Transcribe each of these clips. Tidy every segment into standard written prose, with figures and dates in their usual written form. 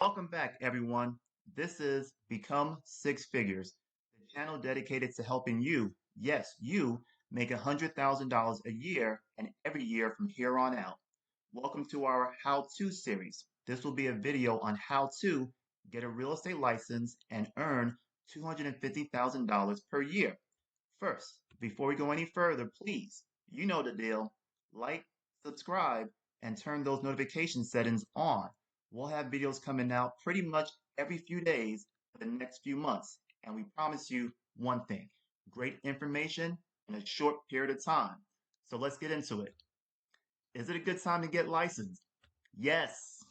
Welcome back, everyone. This is Become Six Figures, the channel dedicated to helping you, yes, you, make $100,000 a year and every year from here on out. Welcome to our How To series. This will be a video on how to get a real estate license and earn $250,000 per year. First, before we go any further, please, you know the deal. Like, subscribe, and turn those notification settings on. We'll have videos coming out pretty much every few days for the next few months. And we promise you one thing, great information in a short period of time. So let's get into it. Is it a good time to get licensed? Yes.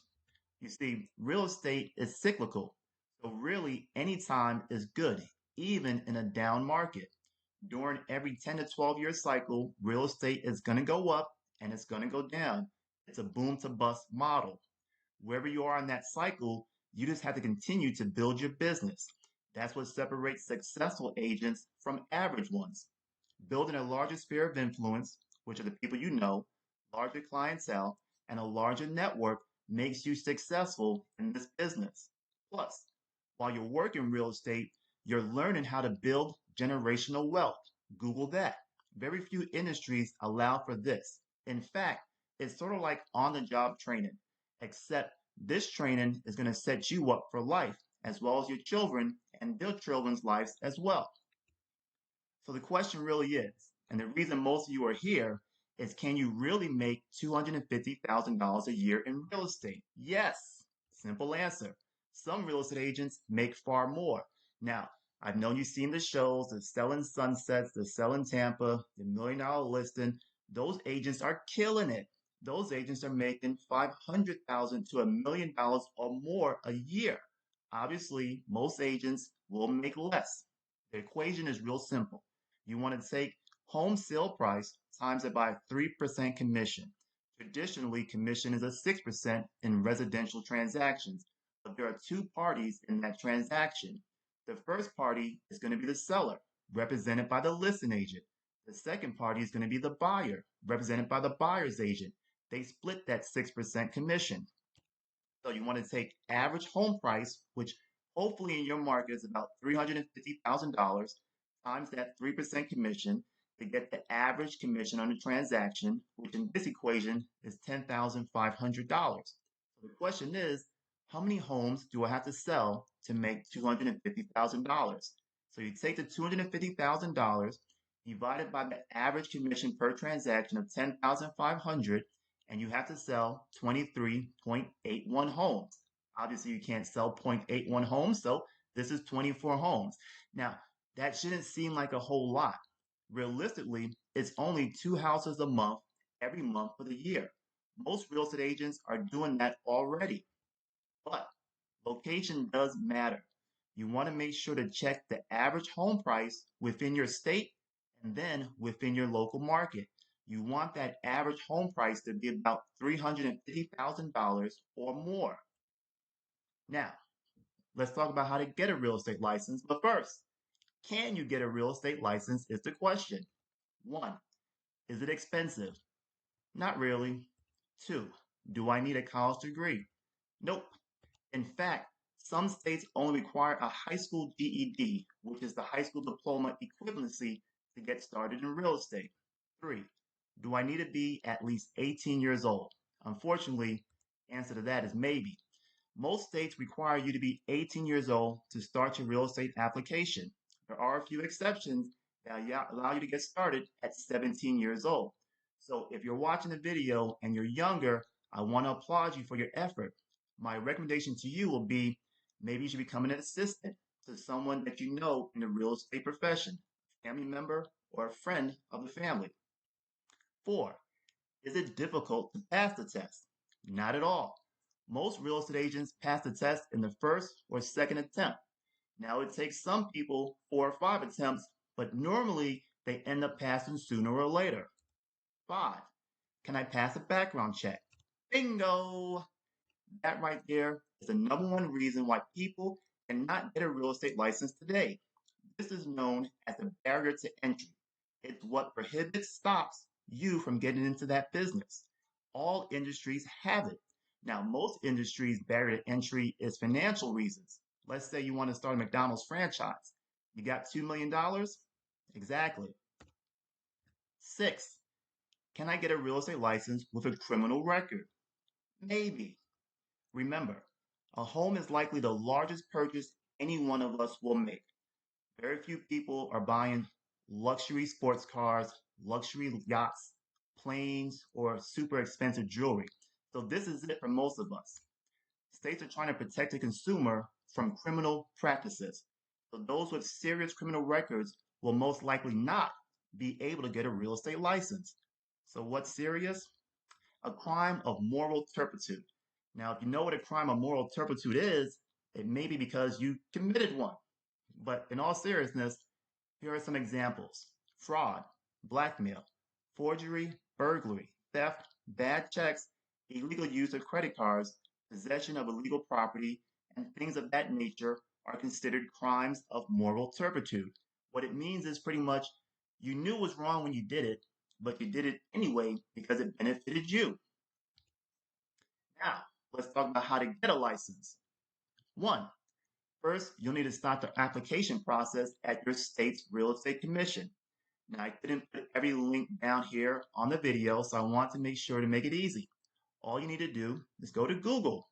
You see, real estate is cyclical. So really, any time is good, even in a down market. During every 10 to 12-year cycle, real estate is going to go up and it's going to go down. It's a boom to bust model. Wherever you are in that cycle, you just have to continue to build your business. That's what separates successful agents from average ones. Building a larger sphere of influence, which are the people you know, larger clientele, and a larger network makes you successful in this business. Plus, while you're working real estate, you're learning how to build generational wealth. Google that. Very few industries allow for this. In fact, it's sort of like on the job training, except this training is going to set you up for life, as well as your children and their children's lives as well. So the question really is, and the reason most of you are here is, can you really make $250,000 a year in real estate? Yes. Simple answer. Some real estate agents make far more. Now, I've known you've seen the shows, the Selling Sunsets, the Selling Tampa, the Million Dollar Listing. Those agents are killing it. Those agents are making $500,000 to $1 million or more a year. Obviously, most agents will make less. The equation is real simple. You want to take home sale price times it by 3% commission. Traditionally, commission is a 6% in residential transactions, but there are two parties in that transaction. The first party is going to be the seller, represented by the listing agent. The second party is going to be the buyer, represented by the buyer's agent. They split that 6% commission. So you want to take average home price, which hopefully in your market is about $350,000, times that 3% commission to get the average commission on the transaction, which in this equation is $10,500. So the question is, how many homes do I have to sell to make $250,000? So you take the $250,000 divided by the average commission per transaction of $10,500, and you have to sell 23.81 homes. Obviously, you can't sell 0.81 homes, so this is 24 homes. Now, that shouldn't seem like a whole lot. Realistically, it's only two houses a month every month for the year. Most real estate agents are doing that already. But location does matter. You want to make sure to check the average home price within your state and then within your local market. You want that average home price to be about $350,000 or more. Now, let's talk about how to get a real estate license. But first, can you get a real estate license is the question. One, is it expensive? Not really. Two, do I need a college degree? Nope. In fact, some states only require a high school GED, which is the high school diploma equivalency to get started in real estate. Three, do I need to be at least 18 years old? Unfortunately, the answer to that is maybe. Most states require you to be 18 years old to start your real estate application. There are a few exceptions that allow you to get started at 17 years old. So if you're watching the video and you're younger, I want to applaud you for your effort. My recommendation to you will be, maybe you should become an assistant to someone that you know in the real estate profession, a family member or a friend of the family. Four, is it difficult to pass the test? Not at all. Most real estate agents pass the test in the first or second attempt. Now it takes some people 4 or 5 attempts, but normally they end up passing sooner or later. Five, can I pass a background check? Bingo! That right there is the number one reason why people cannot get a real estate license today. This is known as the barrier to entry. It's what stops you from getting into that business. All industries have it. Now, most industries' barrier to entry is financial reasons. Let's say you want to start a McDonald's franchise. You got $2 million? Exactly. 6, can I get a real estate license with a criminal record? Maybe. Remember, a home is likely the largest purchase any one of us will make. Very few people are buying luxury sports cars, luxury yachts, planes, or super expensive jewelry. So this is it for most of us. States are trying to protect the consumer from criminal practices. So those with serious criminal records will most likely not be able to get a real estate license. So what's serious? A crime of moral turpitude. Now, if you know what a crime of moral turpitude is, it may be because you committed one. But in all seriousness, here are some examples: fraud, blackmail, forgery, burglary, theft, bad checks, illegal use of credit cards, possession of illegal property, and things of that nature are considered crimes of moral turpitude. What it means is pretty much you knew it was wrong when you did it, but you did it anyway because it benefited you. Now, let's talk about how to get a license. One, first, you'll need to start the application process at your state's real estate commission. Now, I couldn't put every link down here on the video, so I want to make sure to make it easy. All you need to do is go to Google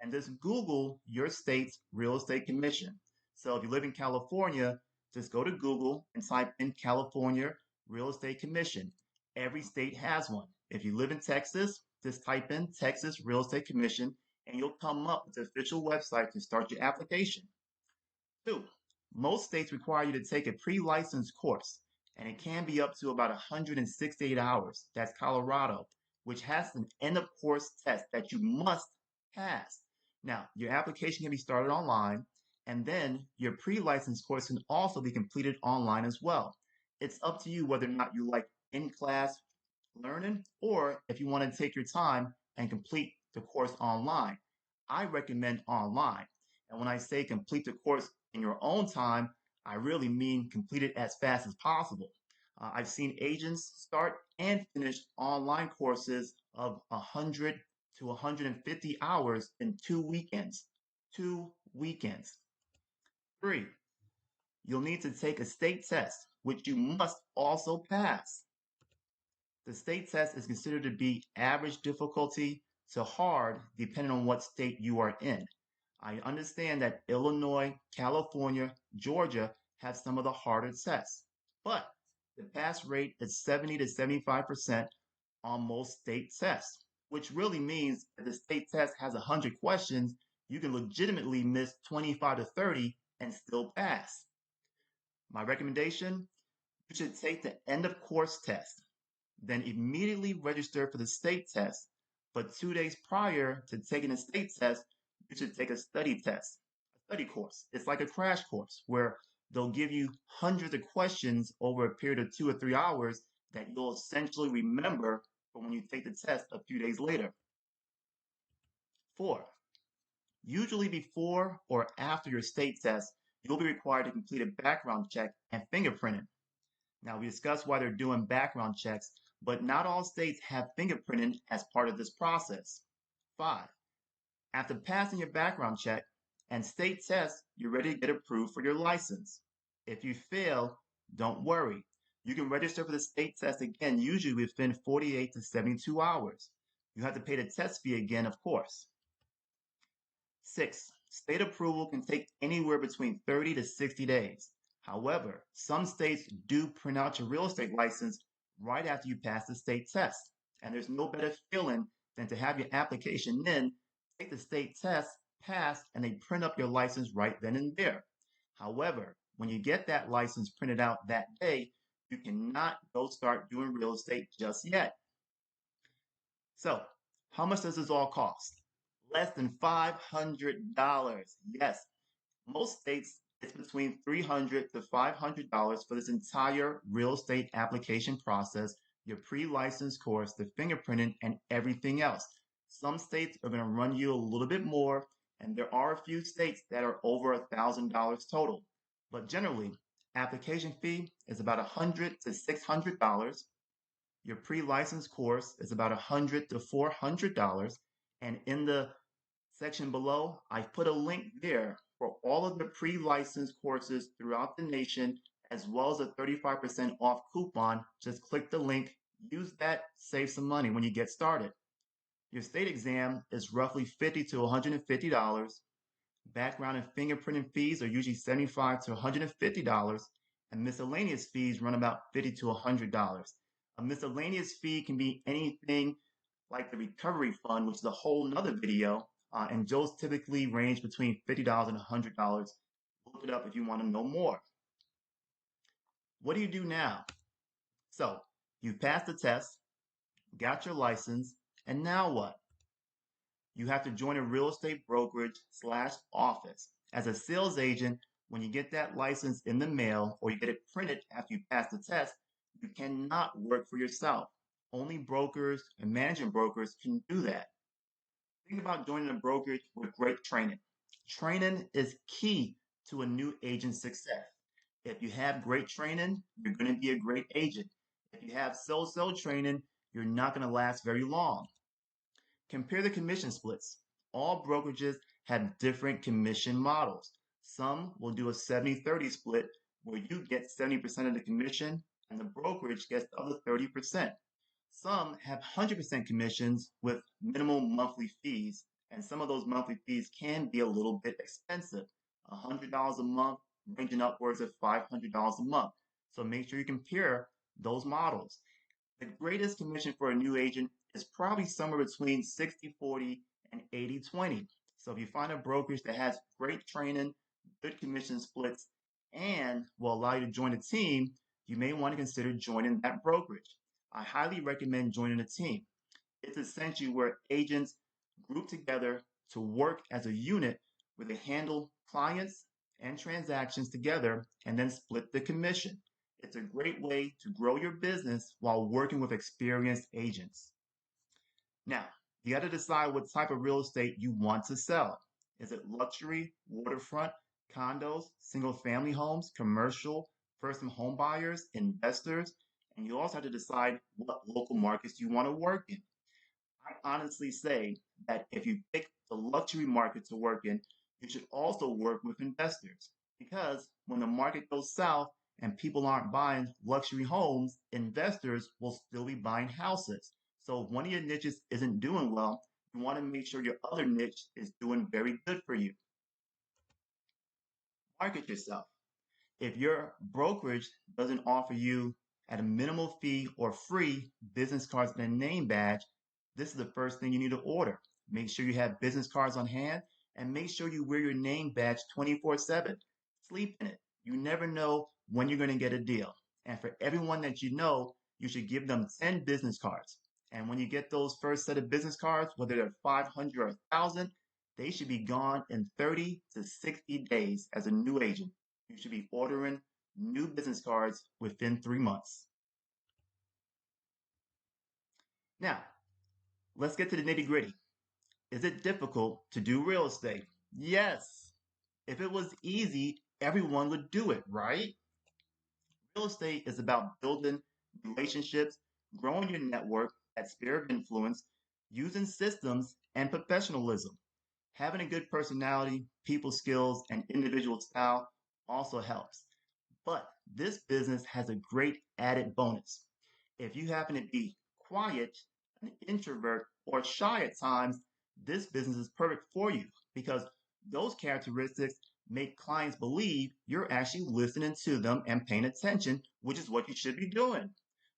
and just Google your state's real estate commission. So if you live in California, just go to Google and type in California Real Estate Commission. Every state has one. If you live in Texas, just type in Texas Real Estate Commission and you'll come up with the official website to start your application. 2, most states require you to take a pre-license course, and it can be up to about 168 hours. That's Colorado, which has an end-of-course test that you must pass. Now, your application can be started online, and then your pre-license course can also be completed online as well. It's up to you whether or not you like in-class learning or if you want to take your time and complete the course online. I recommend online. And when I say complete the course in your own time, I really mean complete it as fast as possible. I've seen agents start and finish online courses of 100 to 150 hours in 2 weekends. 2 weekends. 3, you'll need to take a state test, which you must also pass. The state test is considered to be average difficulty to hard depending on what state you are in. I understand that Illinois, California, Georgia have some of the harder tests, but the pass rate is 70 to 75% on most state tests, which really means if the state test has 100 questions, you can legitimately miss 25 to 30 and still pass. My recommendation, you should take the end of course test, then immediately register for the state test. But 2 days prior to taking the state test, you should take a study test, a study course. It's like a crash course where they'll give you hundreds of questions over a period of 2 or 3 hours that you'll essentially remember for when you take the test a few days later. 4, usually before or after your state test, you'll be required to complete a background check and fingerprinting. Now, we discussed why they're doing background checks, but not all states have fingerprinting as part of this process. 5, after passing your background check and state test, you're ready to get approved for your license. If you fail, don't worry. You can register for the state test again, usually within 48 to 72 hours. You have to pay the test fee again, of course. 6, state approval can take anywhere between 30 to 60 days. However, some states do print out your real estate license right after you pass the state test. And there's no better feeling than to have your application in, take the state test, pass, and they print up your license right then and there. However, when you get that license printed out that day, you cannot go start doing real estate just yet. So, how much does this all cost? Less than $500. Yes, most states, it's between $300 to $500 for this entire real estate application process, your pre-license course, the fingerprinting, and everything else. Some states are going to run you a little bit more, and there are a few states that are over $1,000 total. But generally, application fee is about $100 to $600. Your pre-license course is about $100 to $400, And in the section below, I've put a link there for all of the pre-licensed courses throughout the nation, as well as a 35% off coupon. Just click the link, use that, save some money when you get started. Your state exam is roughly $50 to $150. Background and fingerprinting fees are usually $75 to $150, and miscellaneous fees run about $50 to $100. A miscellaneous fee can be anything like the recovery fund, which is a whole nother video, and those typically range between $50 and $100. Look it up if you want to know more. What do you do now? So you passed the test, got your license, and now what? You have to join a real estate brokerage / office. As a sales agent, when you get that license in the mail or you get it printed after you pass the test, you cannot work for yourself. Only brokers and managing brokers can do that. Think about joining a brokerage with great training. Training is key to a new agent's success. If you have great training, you're going to be a great agent. If you have so-so training, you're not going to last very long. Compare the commission splits. All brokerages have different commission models. Some will do a 70-30 split where you get 70% of the commission and the brokerage gets the other 30%. Some have 100% commissions with minimal monthly fees, and some of those monthly fees can be a little bit expensive, $100 a month, ranging upwards of $500 a month. So make sure you compare those models. The greatest commission for a new agent is probably somewhere between 60-40 and 80-20. So if you find a brokerage that has great training, good commission splits, and will allow you to join a team, you may want to consider joining that brokerage. I highly recommend joining a team. It's essentially where agents group together to work as a unit where they handle clients and transactions together and then split the commission. It's a great way to grow your business while working with experienced agents. Now, you got to decide what type of real estate you want to sell. Is it luxury, waterfront, condos, single family homes, commercial, first-time home buyers, investors? And you also have to decide what local markets you want to work in. I honestly say that if you pick the luxury market to work in, you should also work with investors because when the market goes south and people aren't buying luxury homes, investors will still be buying houses. So if one of your niches isn't doing well, you want to make sure your other niche is doing very good for you. Market yourself. If your brokerage doesn't offer you at a minimal fee or free business cards and a name badge, this is the first thing you need to order. Make sure you have business cards on hand and make sure you wear your name badge 24/7. Sleep in it. You never know when you're going to get a deal. And for everyone that you know, you should give them 10 business cards. And when you get those first set of business cards, whether they're 500 or 1,000, they should be gone in 30 to 60 days as a new agent. You should be ordering new business cards within 3 months. Now, let's get to the nitty gritty. Is it difficult to do real estate? Yes. If it was easy, everyone would do it, right? Real estate is about building relationships, growing your network, that sphere of influence, using systems and professionalism. Having a good personality, people skills, and individual style also helps. But this business has a great added bonus. If you happen to be quiet, an introvert, or shy at times, this business is perfect for you because those characteristics make clients believe you're actually listening to them and paying attention, which is what you should be doing.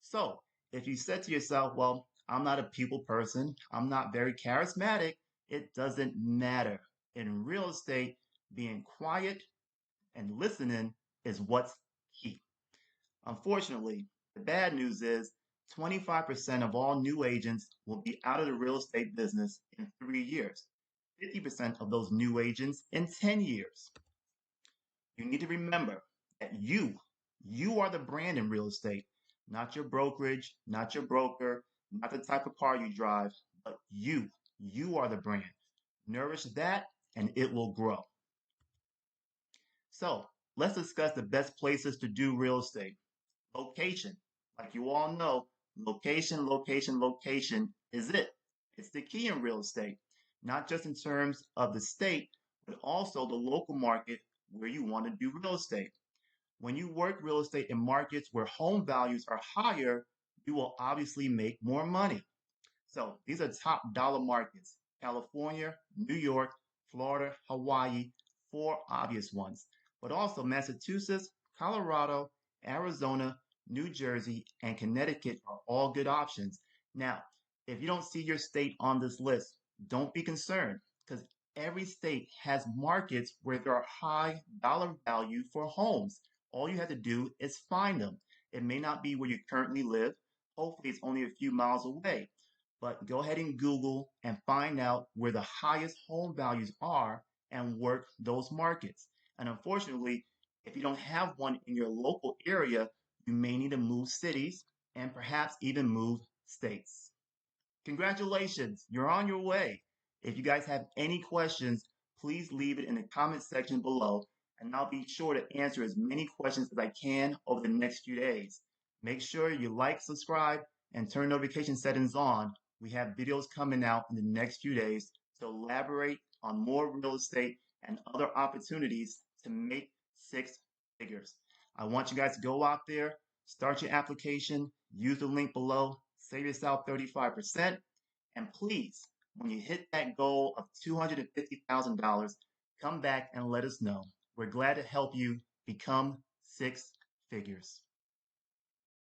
So if you said to yourself, well, I'm not a people person, I'm not very charismatic, it doesn't matter. In real estate, being quiet and listening is what's key. Unfortunately, the bad news is 25% of all new agents will be out of the real estate business in 3 years, 50% of those new agents in 10 years. You need to remember that you are the brand in real estate, not your brokerage, not your broker, not the type of car you drive, but you are the brand. Nourish that and it will grow. So let's discuss the best places to do real estate. Location. Like you all know, location is it. It's the key in real estate. not just in terms of the state, but also the local market where you want to do real estate. When you work real estate in markets where home values are higher, you will obviously make more money. So these are top dollar markets: California, New York, Florida, Hawaii, four obvious ones, but also Massachusetts, Colorado, Arizona, New Jersey, and Connecticut are all good options. Now, if you don't see your state on this list, don't be concerned because every state has markets where there are high dollar value for homes. All you have to do is find them. It may not be where you currently live. Hopefully, it's only a few miles away, but go ahead and Google and find out where the highest home values are and work those markets. And unfortunately, if you don't have one in your local area, you may need to move cities and perhaps even move states. Congratulations, you're on your way. If you guys have any questions, please leave it in the comment section below, and I'll be sure to answer as many questions as I can over the next few days. Make sure you like, subscribe, and turn notification settings on. We have videos coming out in the next few days to elaborate on more real estate and other opportunities to make six figures. I want you guys to go out there, start your application, use the link below, save yourself 35%, and please, when you hit that goal of $250,000, come back and let us know. We're glad to help you become six figures.